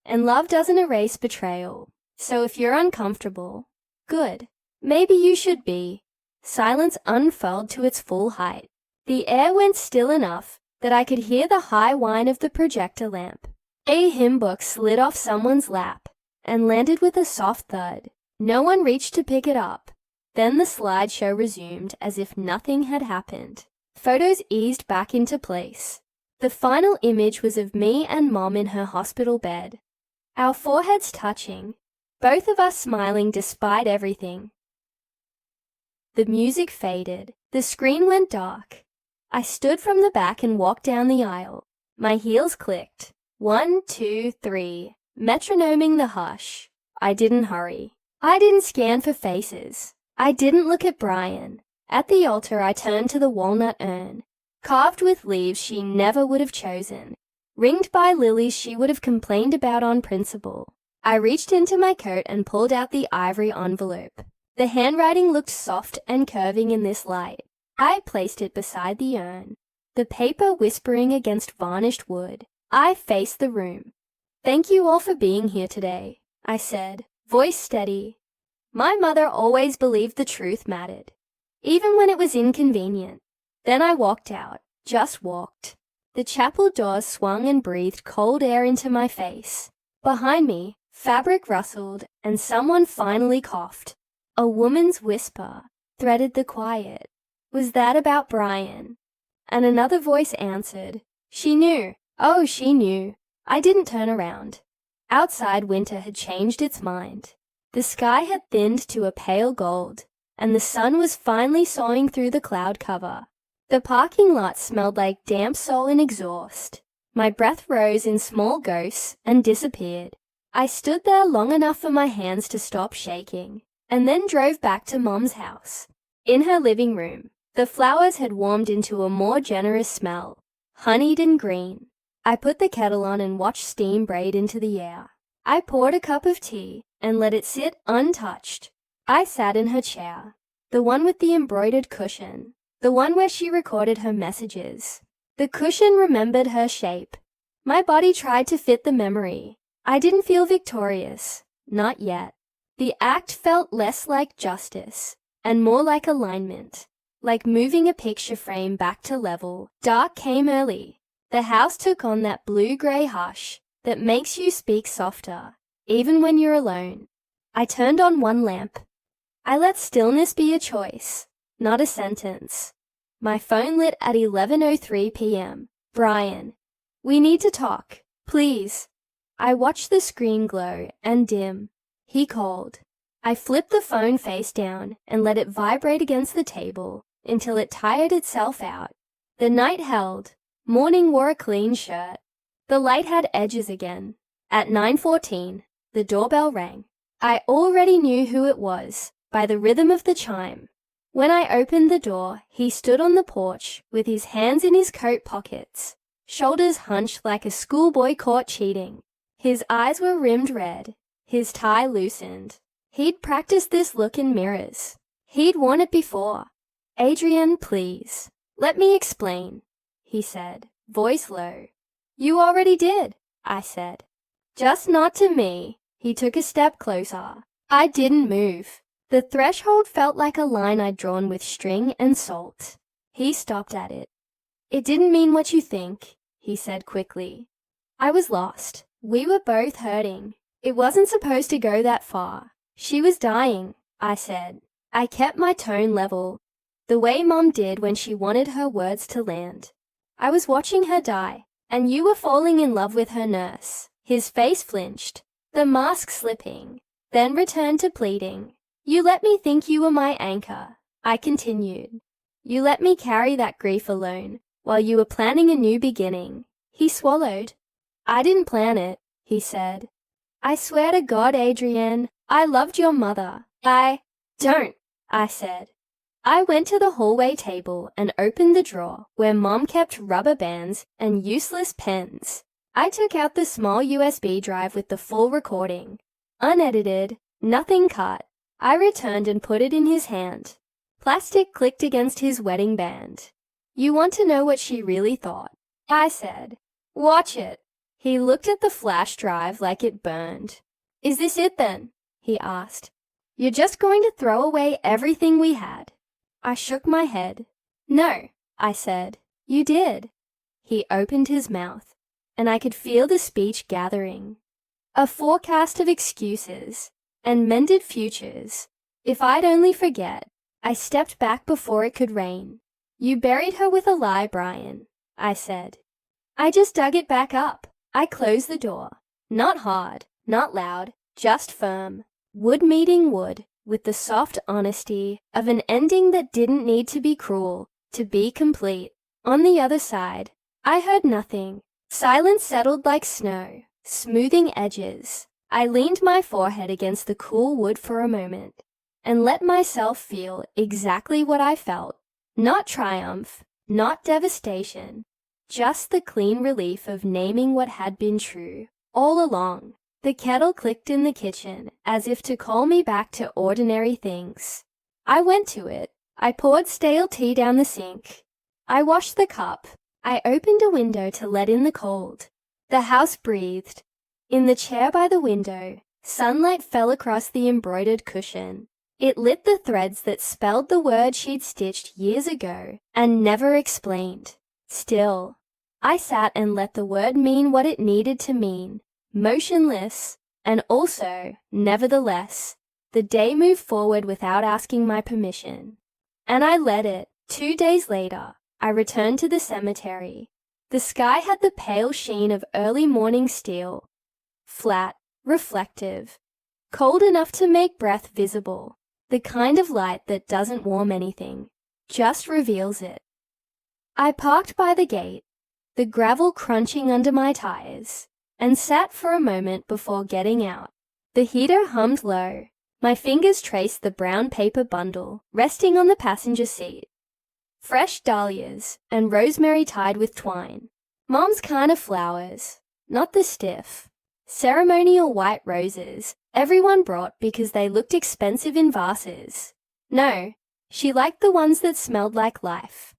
and love doesn't erase betrayal. So if you're uncomfortable, good. Maybe you should be. Silence unfurled to its full height. The air went still enough that I could hear the high whine of the projector lamp. A hymn book slid off someone's lap and landed with a soft thud. No one reached to pick it up. Then the slideshow resumed as if nothing had happened. Photos eased back into place. The final image was of me and Mom in her hospital bed. Our foreheads touching, both of us smiling despite everything. The music faded. The screen went dark. I stood from the back and walked down the aisle. My heels clicked. 1, 2, 3, metronoming the hush. I didn't hurry. I didn't scan for faces. I didn't look at Brian. At the altar I turned to the walnut urn, carved with leaves she never would have chosen, ringed by lilies she would have complained about on principle. I reached into my coat and pulled out the ivory envelope. The handwriting looked soft and curving in this light. I placed it beside the urn, the paper whispering against varnished wood. I faced the room. Thank you all for being here today. I said, voice steady. My mother always believed the truth mattered, even when it was inconvenient. Then I walked out, just walked. The chapel doors swung and breathed cold air into my face. Behind me, fabric rustled, and someone finally coughed. A woman's whisper threaded the quiet. Was that about Brian? And another voice answered. She knew. Oh, she knew. I didn't turn around. Outside, winter had changed its mind. The sky had thinned to a pale gold, and the sun was finally sawing through the cloud cover. The parking lot smelled like damp soil and exhaust. My breath rose in small ghosts and disappeared. I stood there long enough for my hands to stop shaking, and then drove back to Mom's house. In her living room, the flowers had warmed into a more generous smell, honeyed and green. I put the kettle on and watched steam braid into the air. I poured a cup of tea and let it sit untouched. I sat in her chair, the one with the embroidered cushion, the one where she recorded her messages. The cushion remembered her shape. My body tried to fit the memory. I didn't feel victorious, not yet. The act felt less like justice and more like alignment, like moving a picture frame back to level. Dark came early. The house took on that blue-gray hush that makes you speak softer, even when you're alone. I turned on one lamp. I let stillness be a choice, not a sentence. My phone lit at 11:03 p.m. Brian, we need to talk, please. I watched the screen glow and dim. He called. I flipped the phone face down and let it vibrate against the table until it tired itself out. The night held. Morning wore a clean shirt. The light had edges again. At 9:14, the doorbell rang. I already knew who it was by the rhythm of the chime. When I opened the door, he stood on the porch with his hands in his coat pockets, shoulders hunched like a schoolboy caught cheating. His eyes were rimmed red, his tie loosened. He'd practiced this look in mirrors. He'd worn it before. Adrienne, please, let me explain, he said, voice low. You already did, I said. Just not to me. He took a step closer. I didn't move. The threshold felt like a line I'd drawn with string and salt. He stopped at it. It didn't mean what you think, he said quickly. I was lost. We were both hurting. It wasn't supposed to go that far. She was dying, I said. I kept my tone level, the way Mom did when she wanted her words to land. I was watching her die, and you were falling in love with her nurse. His face flinched, the mask slipping, then returned to pleading. You let me think you were my anchor, I continued. You let me carry that grief alone while you were planning a new beginning. He swallowed. I didn't plan it, he said. I swear to God, Adrienne, I loved your mother. Don't, I said. I went to the hallway table and opened the drawer where Mom kept rubber bands and useless pens. I took out the small USB drive with the full recording. Unedited, nothing cut. I returned and put it in his hand. Plastic clicked against his wedding band. You want to know what she really thought? I said. Watch it. He looked at the flash drive like it burned. Is this it then? He asked. You're just going to throw away everything we had? I shook my head. No, I said. You did. He opened his mouth, and I could feel the speech gathering. A forecast of excuses and mended futures. If I'd only forget. I stepped back before it could rain. You buried her with a lie, Brian, I said. I just dug it back up. I closed the door. Not hard, not loud, just firm. Wood meeting wood, with the soft honesty of an ending that didn't need to be cruel, to be complete. On the other side, I heard nothing. Silence settled like snow, smoothing edges. I leaned my forehead against the cool wood for a moment, and let myself feel exactly what I felt. Not triumph, not devastation, just the clean relief of naming what had been true all along. The kettle clicked in the kitchen, as if to call me back to ordinary things. I went to it. I poured stale tea down the sink. I washed the cup. I opened a window to let in the cold. The house breathed. In the chair by the window, Sunlight fell across the embroidered cushion. It lit the threads that spelled the word she'd stitched years ago and never explained. Still, I sat and let the word mean what it needed to mean, motionless, and also, nevertheless, the day moved forward without asking my permission. And I let it. 2 days later, I returned to the cemetery. The sky had the pale sheen of early morning steel, flat, reflective, cold enough to make breath visible, the kind of light that doesn't warm anything, just reveals it. I parked by the gate, the gravel crunching under my tires, and sat for a moment before getting out. The heater hummed low. My fingers traced the brown paper bundle resting on the passenger seat. Fresh dahlias and rosemary tied with twine. Mom's kind of flowers, not the stiff, ceremonial white roses everyone brought because they looked expensive in vases. No, she liked the ones that smelled like life,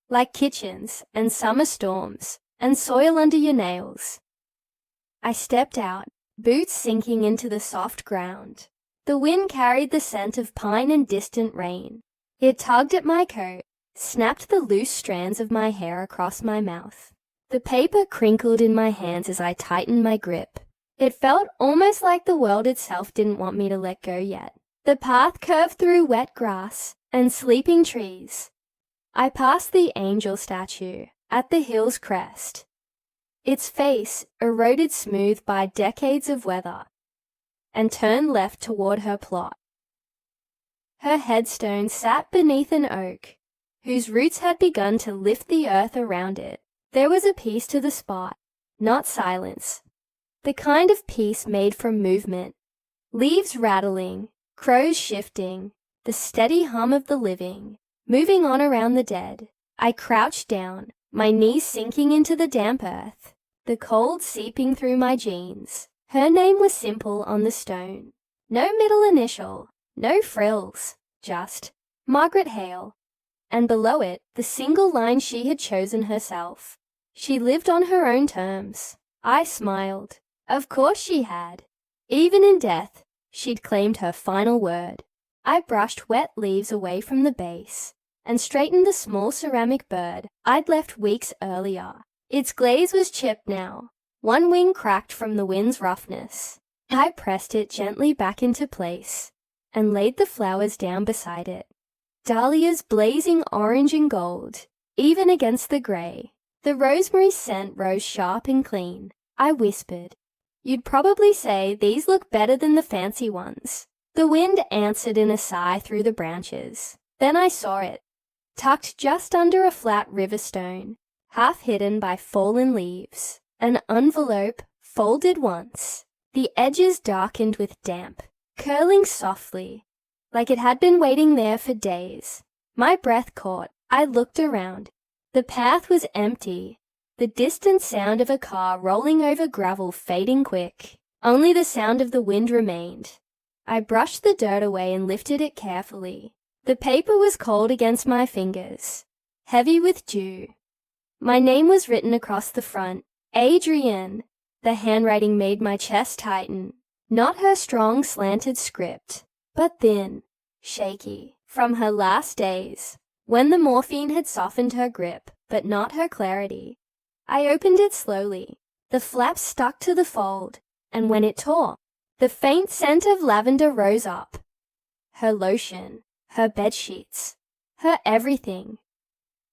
like kitchens and summer storms and soil under your nails. I stepped out, boots sinking into the soft ground. The wind carried the scent of pine and distant rain. It tugged at my coat, snapped the loose strands of my hair across my mouth. The paper crinkled in my hands as I tightened my grip. It felt almost like the world itself didn't want me to let go yet. The path curved through wet grass and sleeping trees. I passed the angel statue at the hill's crest, its face eroded smooth by decades of weather, and turned left toward her plot. Her headstone sat beneath an oak, whose roots had begun to lift the earth around it. There was a peace to the spot, not silence. The kind of peace made from movement. Leaves rattling, crows shifting, the steady hum of the living, moving on around the dead. I crouched down, my knees sinking into the damp earth, the cold seeping through my jeans. Her name was simple on the stone. No middle initial, no frills, just Margaret Hale. And below it, the single line she had chosen herself. She lived on her own terms. I smiled. Of course she had. Even in death, she'd claimed her final word. I brushed wet leaves away from the base and straightened the small ceramic bird I'd left weeks earlier. Its glaze was chipped now, one wing cracked from the wind's roughness. I pressed it gently back into place and laid the flowers down beside it. Dahlias blazing orange and gold, even against the gray. The rosemary scent rose sharp and clean. I whispered, "You'd probably say these look better than the fancy ones." The wind answered in a sigh through the branches. Then I saw it, tucked just under a flat river stone, half hidden by fallen leaves. An envelope folded once, the edges darkened with damp, curling softly, like it had been waiting there for days. My breath caught. I looked around. The path was empty, the distant sound of a car rolling over gravel fading quick. Only the sound of the wind remained. I brushed the dirt away and lifted it carefully. The paper was cold against my fingers, heavy with dew. My name was written across the front, Adrienne. The handwriting made my chest tighten. Not her strong slanted script, but thin, shaky, from her last days, when the morphine had softened her grip, but not her clarity. I opened it slowly. The flap stuck to the fold, and when it tore, the faint scent of lavender rose up. Her lotion, her bedsheets, her everything.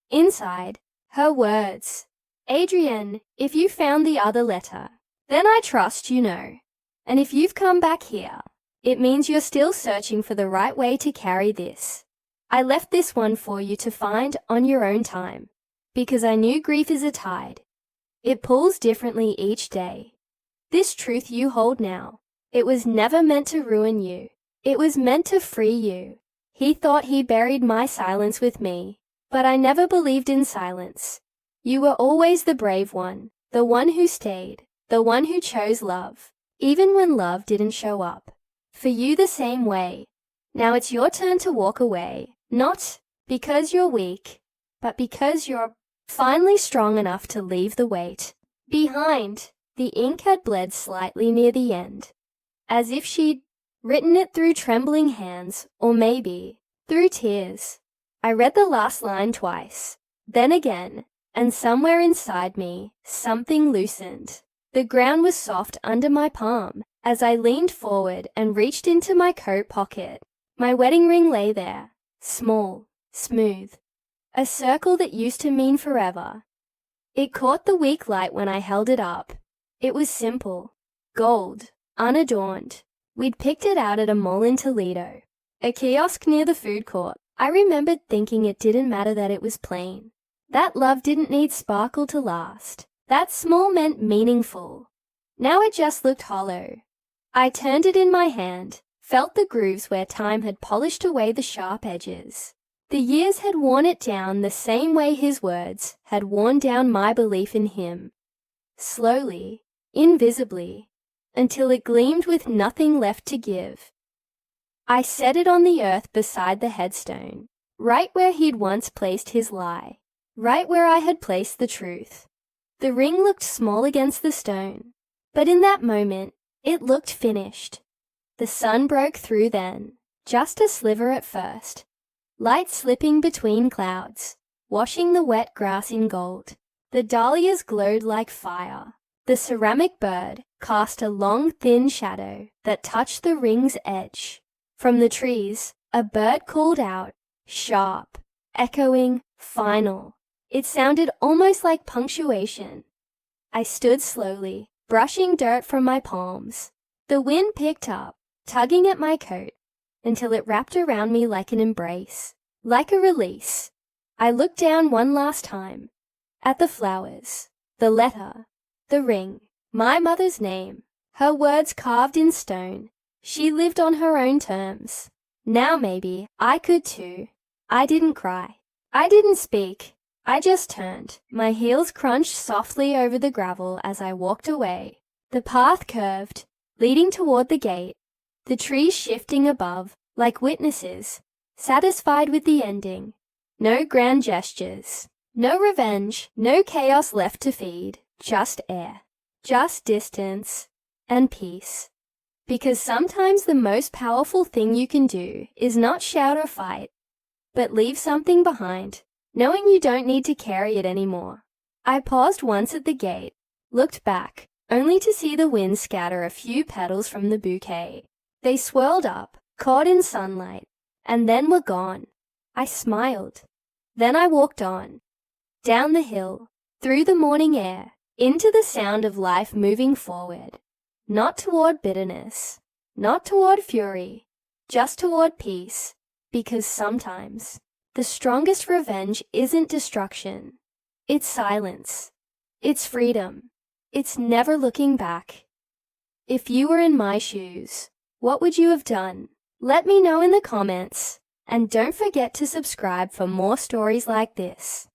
Inside, her words. "Adrienne, if you found the other letter, then I trust you know. And if you've come back here, it means you're still searching for the right way to carry this. I left this one for you to find on your own time, because I knew grief is a tide. It pulls differently each day. This truth you hold now, it was never meant to ruin you. It was meant to free you." He thought he buried my silence with me, but I never believed in silence. You were always the brave one, the one who stayed, the one who chose love, even when love didn't show up. For you the same way. Now it's your turn to walk away, not because you're weak, but because you're finally strong enough to leave the weight behind. The ink had bled slightly near the end, as if she'd written it through trembling hands, or maybe through tears. I read the last line twice, then again, and somewhere inside me, something loosened. The ground was soft under my palm as I leaned forward and reached into my coat pocket. My wedding ring lay there, small, smooth, a circle that used to mean forever. It caught the weak light when I held it up. It was simple, gold, unadorned. We'd picked it out at a mall in Toledo, a kiosk near the food court. I remembered thinking it didn't matter that it was plain. That love didn't need sparkle to last. That small meant meaningful. Now it just looked hollow. I turned it in my hand, felt the grooves where time had polished away the sharp edges. The years had worn it down the same way his words had worn down my belief in him. Slowly, invisibly, until it gleamed with nothing left to give. I set it on the earth beside the headstone, right where he'd once placed his lie, right where I had placed the truth. The ring looked small against the stone, but in that moment, it looked finished. The sun broke through then, just a sliver at first, light slipping between clouds, washing the wet grass in gold. The dahlias glowed like fire. The ceramic bird cast a long, thin shadow that touched the ring's edge. From the trees, a bird called out, sharp, echoing, final. It sounded almost like punctuation. I stood slowly, brushing dirt from my palms. The wind picked up, tugging at my coat, until it wrapped around me like an embrace, like a release. I looked down one last time, at the flowers, the letter, the ring, my mother's name, her words carved in stone. She lived on her own terms. Now maybe I could too. I didn't cry. I didn't speak. I just turned. My heels crunched softly over the gravel as I walked away. The path curved, leading toward the gate, the trees shifting above, like witnesses, satisfied with the ending. No grand gestures, no revenge, no chaos left to feed, just air, just distance, and peace. Because sometimes the most powerful thing you can do is not shout or fight, but leave something behind, knowing you don't need to carry it anymore. I paused once at the gate, looked back, only to see the wind scatter a few petals from the bouquet. They swirled up, caught in sunlight, and then were gone. I smiled. Then I walked on, down the hill, through the morning air, into the sound of life moving forward. Not toward bitterness, not toward fury, just toward peace, because sometimes the strongest revenge isn't destruction. It's silence. It's freedom. It's never looking back. If you were in my shoes, what would you have done? Let me know in the comments, and don't forget to subscribe for more stories like this.